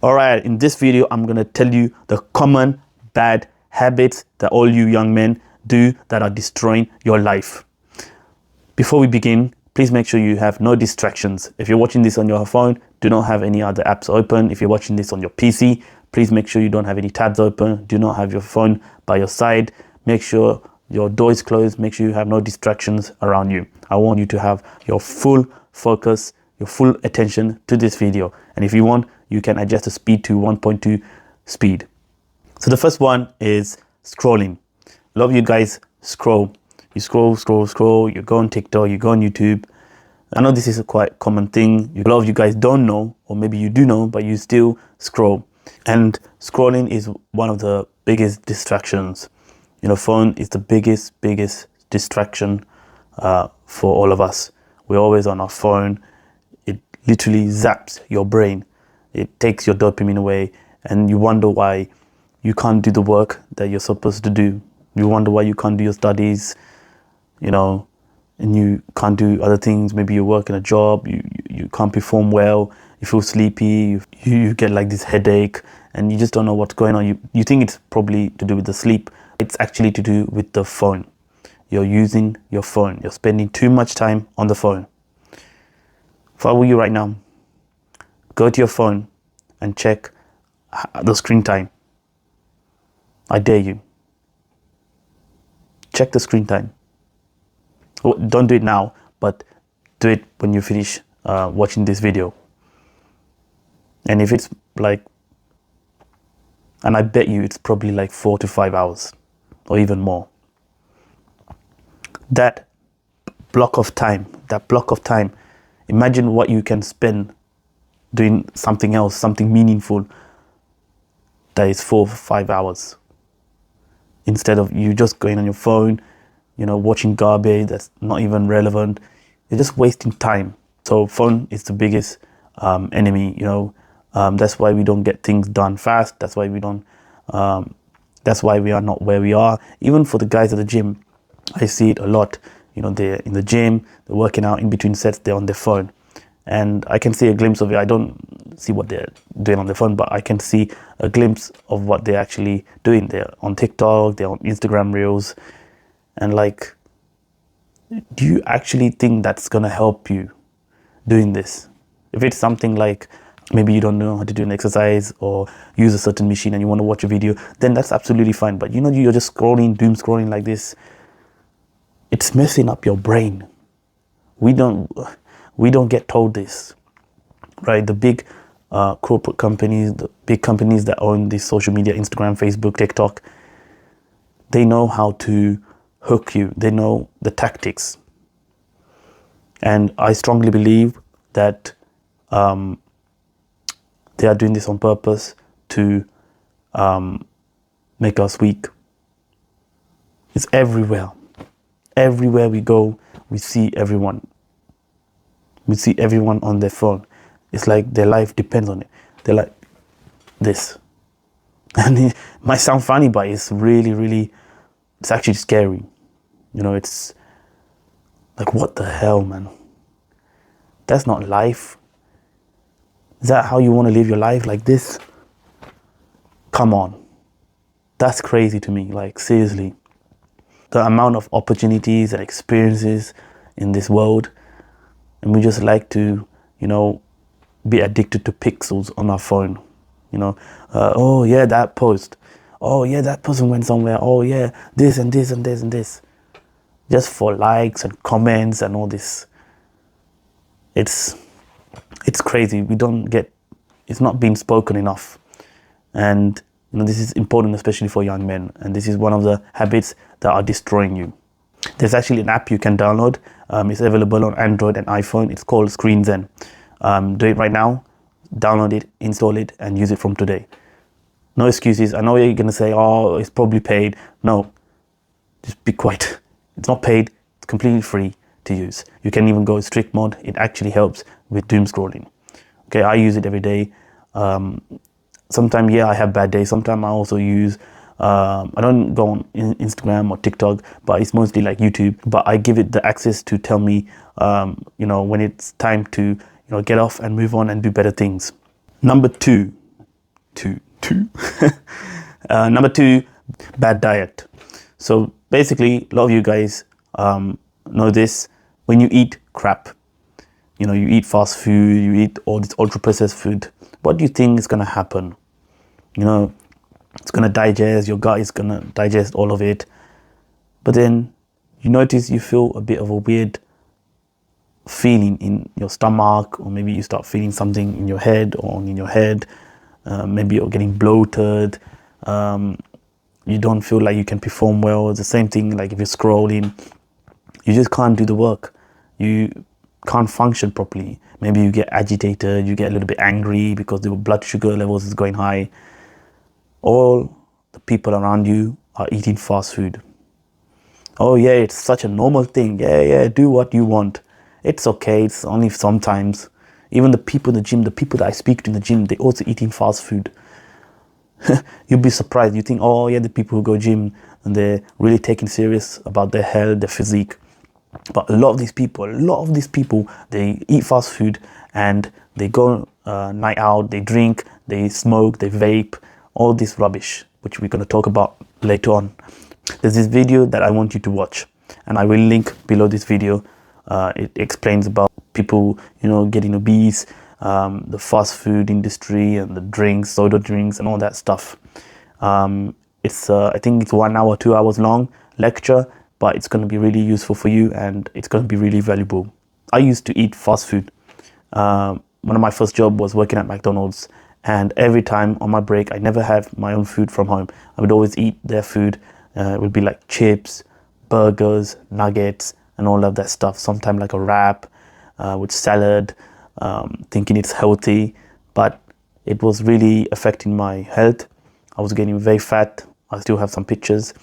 All right, in this video, I'm going to tell you the common bad habits that all you young men do that are destroying your life. Before we begin, please make sure you have no distractions. If you're watching this on your phone, do not have any other apps open. If you're watching this on your PC, please make sure you don't have any tabs open. Do not have your phone by your side. Make sure your door is closed. Make sure you have no distractions around you. I want you to have your full focus, your full attention to this video. And if you want, you can adjust the speed to 1.2 speed. So the first one is scrolling. A lot of you guys scroll. You scroll, you go on TikTok, you go on YouTube. I know this is a quite common thing. A lot of you guys don't know, or maybe you do know, but you still scroll. And scrolling is one of the biggest distractions. You know, phone is the biggest distraction for all of us. We're always on our phone. It literally zaps your brain. It takes your dopamine away, and you wonder why you can't do the work that you're supposed to do. You wonder why you can't do your studies, you know, and you can't do other things. Maybe you work in a job, you can't perform well, you feel sleepy, you get like this headache, and you just don't know what's going on. You think it's probably to do with the sleep. It's actually to do with the phone. You're using your phone. You're spending too much time on the phone. If I were you right now, go to your phone and check the screen time. I dare you. Check the screen time. Don't do it now, but do it when you finish watching this video. And if it's like, and I bet you it's probably like 4 to 5 hours or even more. That block of time, imagine what you can spend doing something else, something meaningful that is 4 or 5 hours. Instead of you just going on your phone, you know, watching garbage that's not even relevant. You're just wasting time. So phone is the biggest enemy, you know. That's why we don't get things done fast. That's why we don't, that's why we are not where we are. Even for the guys at the gym, I see it a lot. You know, they're in the gym, they're working out, in between sets, they're on their phone. And I can see a glimpse of it. I don't see what they're doing on their phone, but I can see a glimpse of what they're actually doing. They're on TikTok, they're on Instagram Reels. And like, do you actually think that's going to help you doing this? If it's something like, maybe you don't know how to do an exercise or use a certain machine and you want to watch a video, then that's absolutely fine. But you know, you're just scrolling, doom scrolling like this. It's messing up your brain. We don't get told this, right? The big corporate companies, the big companies that own this social media, Instagram, Facebook, TikTok, they know how to hook you. They know the tactics. And I strongly believe that they are doing this on purpose to make us weak. It's everywhere. Everywhere we go, we see everyone. We see everyone on their phone. It's like their life depends on it. They're like this. And it might sound funny, but it's really, it's actually scary. You know, it's like, what the hell, man? That's not life. Is that how you want to live your life, like this? Come on. That's crazy to me, like seriously. The amount of opportunities and experiences in this world, and we just like to, you know, be addicted to pixels on our phone. You know, oh yeah, that post. Oh yeah, that person went somewhere. Oh yeah, this and this and this and this. Just for likes and comments and all this. It's crazy. We don't get, it's not being spoken enough. And you know, this is important, especially for young men. And this is one of the habits that are destroying you. There's actually an app you can download. It's available on Android and iPhone. It's called ScreenZen. Do it right now. Download it, install it, and use it from today. No excuses. I know you're going to say, oh, it's probably paid. No, just be quiet. It's not paid. It's completely free to use. You can even go strict mode. It actually helps with doom scrolling. Okay, I use it every day. Sometimes, yeah, I have bad days. Sometimes I also use, I don't go on Instagram or TikTok, but it's mostly like YouTube. But I give it the access to tell me, when it's time to, get off and move on and do better things. Number 2, two. Number two, bad diet. So basically, a lot of you guys know this. When you eat crap, you eat fast food, you eat all this ultra processed food, what do you think is going to happen? It's going to digest, your gut is going to digest all of it. But then you notice you feel a bit of a weird feeling in your stomach, or maybe you start feeling something in your head or in your head. Maybe you're getting bloated. You don't feel like you can perform well. It's the same thing like if you're scrolling, you just can't do the work. You can't function properly. Maybe you get agitated, you get a little bit angry because the blood sugar levels is going high. All the people around you are eating fast food. Oh yeah, it's such a normal thing. Yeah, do what you want. It's okay, it's only sometimes. Even the people in the gym, the people that I speak to in the gym, they also eating fast food. You'll be surprised. You think, oh yeah, the people who go gym and they're really taking serious about their health, their physique. But a lot of these people, they eat fast food and they go night out, they drink, they smoke, they vape, all this rubbish, which we're going to talk about later on. There's this video that I want you to watch, and I will link below this video. It explains about people, getting obese, the fast food industry and the drinks, soda drinks and all that stuff. It's I think it's 1 hour, 2 hours long lecture, but it's going to be really useful for you and it's going to be really valuable. I used to eat fast food. One of my first job was working at McDonald's, and every time on my break, I never have my own food from home. I would always eat their food. It would be like chips, burgers, nuggets, and all of that stuff. Sometimes like a wrap with salad, thinking it's healthy, but it was really affecting my health. I was getting very fat. I still have some pictures.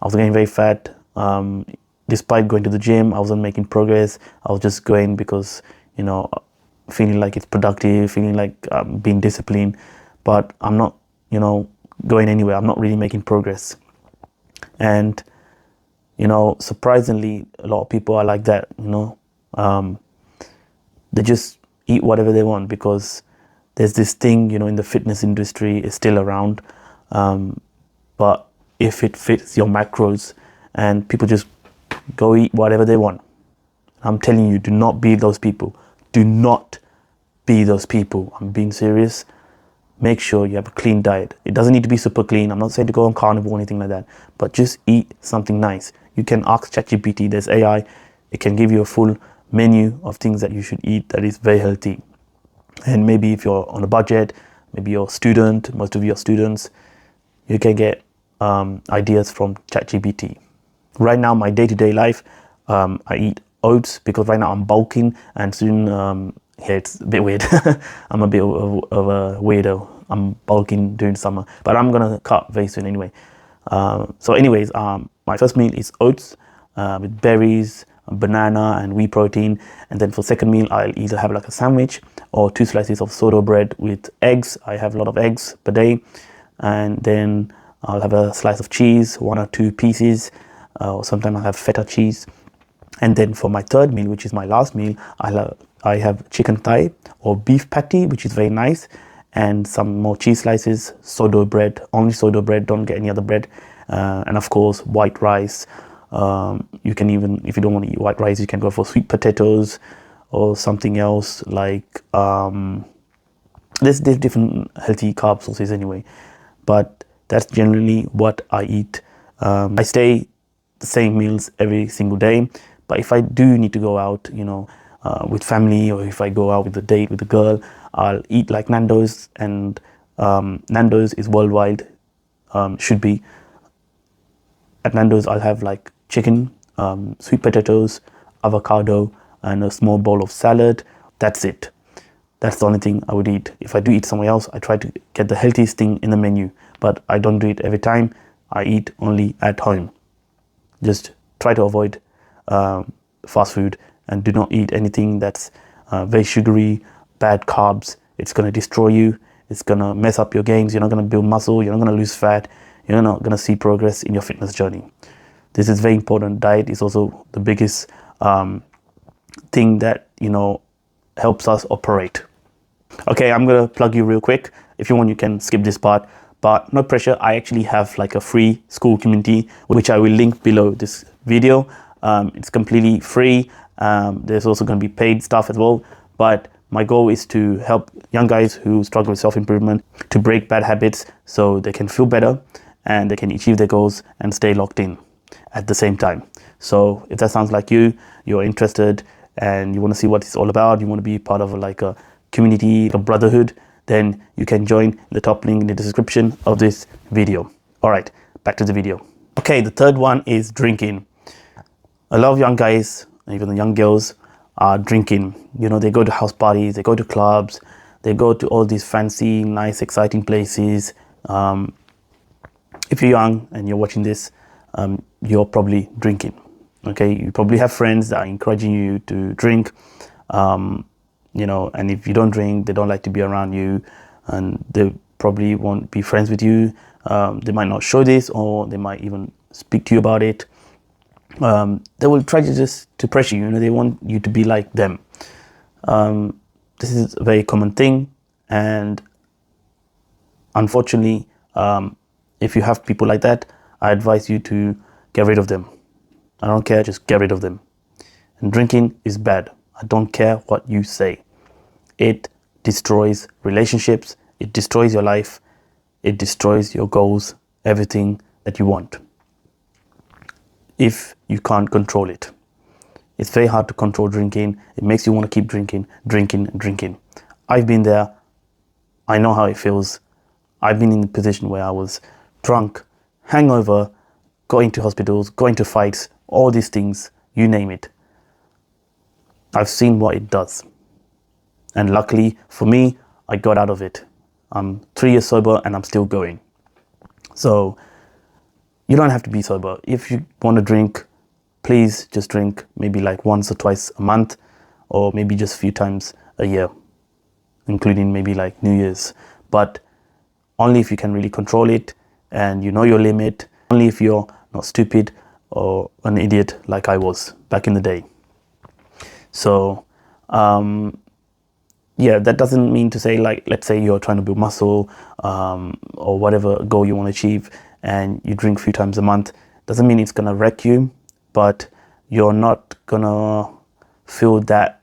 I was getting very fat. Despite going to the gym, I wasn't making progress. I was just going because, feeling like it's productive, feeling like being disciplined, but I'm not, going anywhere. I'm not really making progress. And, surprisingly, a lot of people are like that, they just eat whatever they want because there's this thing, in the fitness industry is still around. But if it fits your macros, and people just go eat whatever they want. I'm telling you, do not be those people. Do not be those people. I'm being serious. Make sure you have a clean diet. It doesn't need to be super clean. I'm not saying to go on carnivore or anything like that, but just eat something nice. You can ask ChatGPT, there's AI. It can give you a full menu of things that you should eat that is very healthy. And maybe if you're on a budget, maybe you're a student, most of you are students, you can get ideas from ChatGPT. Right now, my day-to-day life, I eat oats because right now I'm bulking, and soon, it's a bit weird. I'm a bit of a weirdo. I'm bulking during summer, but I'm gonna cut very soon anyway. My first meal is oats with berries, banana and whey protein, and then for second meal I'll either have like a sandwich or 2 slices of sourdough bread with eggs. I have a lot of eggs per day, and then I'll have a slice of cheese, 1 or 2 pieces, or sometimes I'll have feta cheese. And then for my third meal, which is my last meal, I have chicken thigh or beef patty, which is very nice, and some more cheese slices, sourdough bread, only sourdough bread, don't get any other bread, and of course white rice. You can even, if you don't want to eat white rice, you can go for sweet potatoes or something else like there's different healthy carb sources anyway, but that's generally what I eat. I stay the same meals every single day, but if I do need to go out, with family, or if I go out with a date with a girl, I'll eat like Nando's, and Nando's is worldwide, should be. At Nando's, I'll have like chicken, sweet potatoes, avocado, and a small bowl of salad. That's it. That's the only thing I would eat. If I do eat somewhere else, I try to get the healthiest thing in the menu, but I don't do it every time. I eat only at home. Just try to avoid fast food, and do not eat anything that's very sugary, bad carbs. It's going to destroy you. It's going to mess up your gains. You're not going to build muscle. You're not going to lose fat. You're not going to see progress in your fitness journey. This is very important. Diet is also the biggest thing that, helps us operate. Okay, I'm gonna plug you real quick. If you want, you can skip this part, but no pressure. I actually have like a free school community, which I will link below this video. It's completely free. There's also gonna be paid stuff as well, but my goal is to help young guys who struggle with self-improvement to break bad habits so they can feel better and they can achieve their goals and stay locked in at the same time. So if that sounds like you're interested and you want to see what it's all about, you want to be part of like a community, a brotherhood, then you can join the top link in the description of this video. All right, back to the video. Okay, the third one is drinking. A lot of young guys, even the young girls, are drinking. You know, they go to house parties, they go to clubs, they go to all these fancy, nice, exciting places. If you're young and you're watching this, you're probably drinking. Okay, you probably have friends that are encouraging you to drink. You know, and if you don't drink, they don't like to be around you, and they probably won't be friends with you. They might not show this, or they might even speak to you about it. They will try to just to pressure you. You know, they want you to be like them. This is a very common thing, and unfortunately, if you have people like that, I advise you to get rid of them. I don't care, just get rid of them. And drinking is bad. I don't care what you say. It destroys relationships, it destroys your life, it destroys your goals, everything that you want. If you can't control it. It's very hard to control drinking. It makes you want to keep drinking, drinking, drinking. I've been there. I know how it feels. I've been in the position where I was drunk, hangover, going to hospitals, going to fights, all these things, you name it. I've seen what it does. And luckily for me, I got out of it. I'm 3 years sober and I'm still going. So you don't have to be sober. If you want to drink, please just drink maybe like once or twice a month, or maybe just a few times a year, including maybe like New Year's. But only if you can really control it and you know your limit, only if you're not stupid or an idiot like I was back in the day. So yeah, that doesn't mean to say, like, let's say you're trying to build muscle or whatever goal you want to achieve, and you drink a few times a month. Doesn't mean it's gonna wreck you, but you're not gonna feel that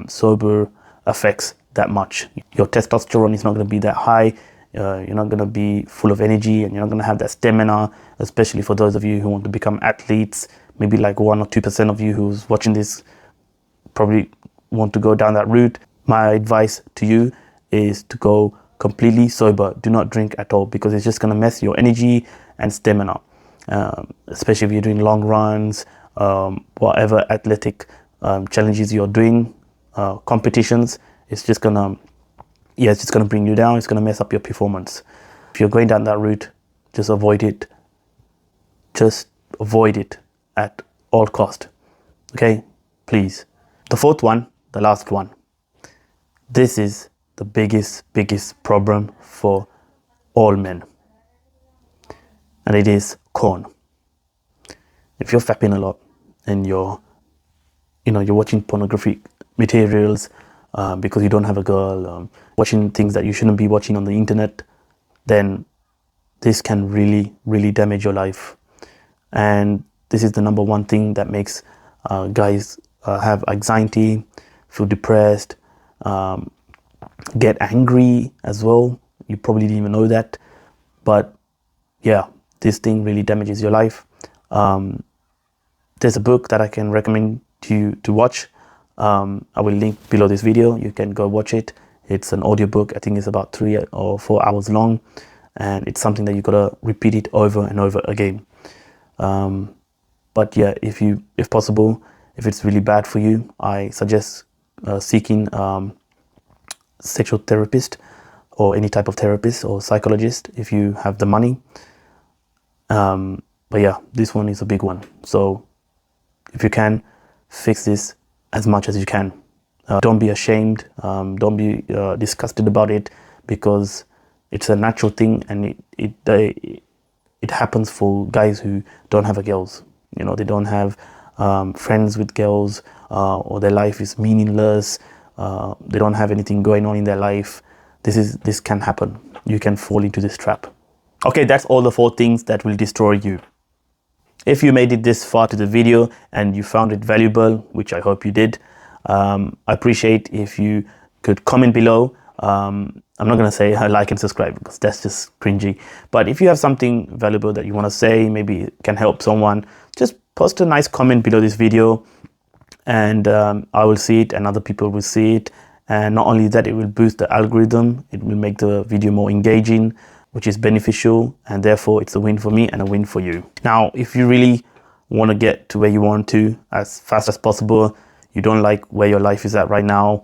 sober effects that much. Your testosterone is not gonna be that high. You're not gonna be full of energy, and you're not gonna have that stamina, especially for those of you who want to become athletes. Maybe like 1 or 2% of you who's watching this probably want to go down that route. My advice to you is to go completely sober. Do not drink at all, because it's just going to mess your energy and stamina, especially if you're doing long runs, whatever athletic challenges you're doing, competitions. It's just going to bring you down. It's going to mess up your performance. If you're going down that route, just avoid it. Just avoid it at all cost. Okay, please. The fourth one, the last one. This is the biggest problem for all men. And it is corn. If you're fapping a lot and you're watching pornographic materials because you don't have a girl, watching things that you shouldn't be watching on the internet, then this can really, really damage your life. And this is the number one thing that makes guys have anxiety, feel depressed, get angry as well. You probably didn't even know that, but yeah, this thing really damages your life. There's a book that I can recommend to you to watch. I will link below this video. You can go watch it. It's an audiobook. I think it's about 3 or 4 hours long, and it's something that you gotta repeat it over and over again. But yeah, if possible, if it's really bad for you, I suggest seeking sexual therapist or any type of therapist or psychologist if you have the money. But yeah, this one is a big one. So if you can, fix this as much as you can. Don't be ashamed. Don't be disgusted about it, because it's a natural thing, and it happens for guys who don't have a girls. They don't have friends with girls, or their life is meaningless. they don't have anything going on in their life, this can happen. You can fall into this trap. Okay, that's all the 4 things that will destroy you. If you made it this far to the video and you found it valuable, which I hope you did, I appreciate if you could comment below. I'm not going to say like and subscribe because that's just cringy. But if you have something valuable that you want to say, maybe it can help someone, just post a nice comment below this video, and I will see it and other people will see it. And not only that, it will boost the algorithm. It will make the video more engaging, which is beneficial, and therefore it's a win for me and a win for you. Now, if you really want to get to where you want to as fast as possible, you don't like where your life is at right now,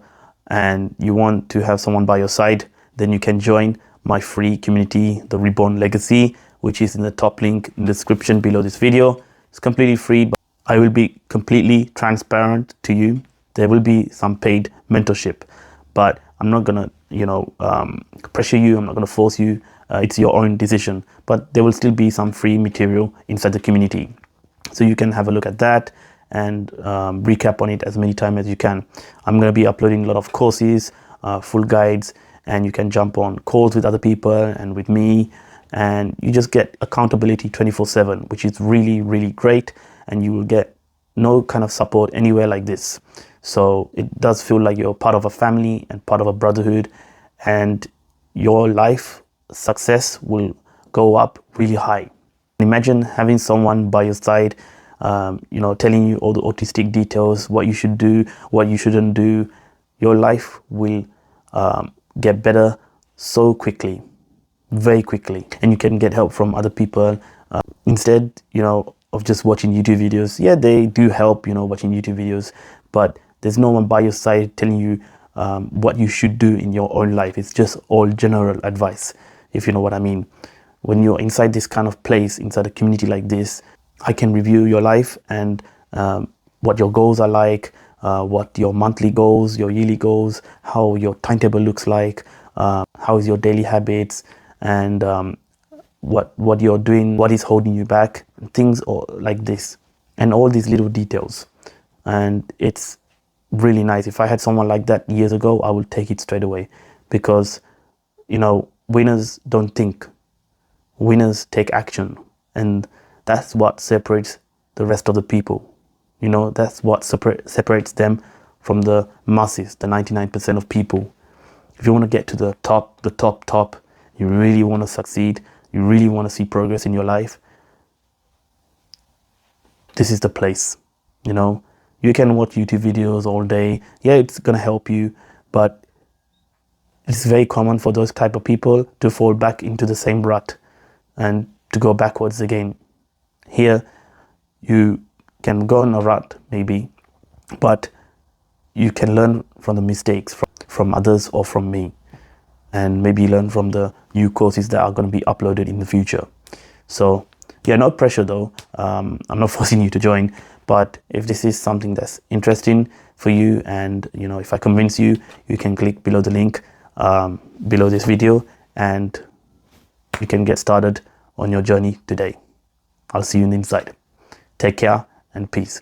and you want to have someone by your side, then you can join my free community, The Reborn Legacy, which is in the top link in the description below this video. It's completely free, but I will be completely transparent to you. There will be some paid mentorship, but I'm not gonna, pressure you. I'm not gonna force you. It's your own decision, but there will still be some free material inside the community. So you can have a look at that and recap on it as many times as you can. I'm going to be uploading a lot of courses, full guides, and you can jump on calls with other people and with me, and you just get accountability 24/7, which is really, really great, and you will get no kind of support anywhere like this. So it does feel like you're part of a family and part of a brotherhood, and your life success will go up really high. Imagine having someone by your side, telling you all the autistic details, what you should do, what you shouldn't do. Your life will get better so quickly, very quickly, and you can get help from other people instead, of just watching YouTube videos. Yeah, they do help, watching YouTube videos, but there's no one by your side telling you what you should do in your own life. It's just all general advice, if you know what I mean. When you're inside this kind of place, inside a community like this, I can review your life and what your goals are like, what your monthly goals, your yearly goals, how your timetable looks like, how is your daily habits, and what you're doing, what is holding you back, things like this, and all these little details. And it's really nice. If I had someone like that years ago, I would take it straight away, because winners don't think, winners take action, and that's what separates the rest of the people. That's what separates them from the masses, the 99% of people. If you want to get to the top, you really want to succeed, you really want to see progress in your life, this is the place. You can watch YouTube videos all day. Yeah, it's gonna help you, but it's very common for those type of people to fall back into the same rut and to go backwards again. Here, you can go in a rut maybe, but you can learn from the mistakes from others or from me, and maybe learn from the new courses that are going to be uploaded in the future. So yeah, no pressure though. I'm not forcing you to join, but if this is something that's interesting for you, and if I convince you, you can click below the link below this video, and you can get started on your journey today. I'll see you on the inside. Take care and peace.